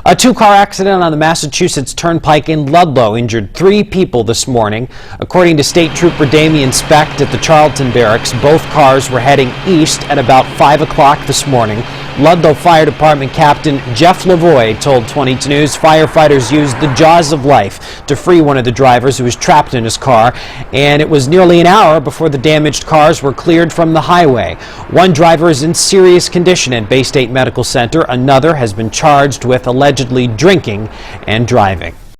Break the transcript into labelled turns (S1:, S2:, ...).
S1: A two-car accident on the Massachusetts Turnpike in Ludlow injured 3 people this morning. According to State Trooper Damian Specht at the Charlton Barracks, both cars were heading east at about 5 o'clock this morning. Ludlow Fire Department Captain Jeff Lavoie told 22 News firefighters used the jaws of life to free one of the drivers who was trapped in his car, and it was nearly an hour before the damaged cars were cleared from the highway. One driver is in serious condition at Bay State Medical Center. Another has been charged with allegedly drinking and driving.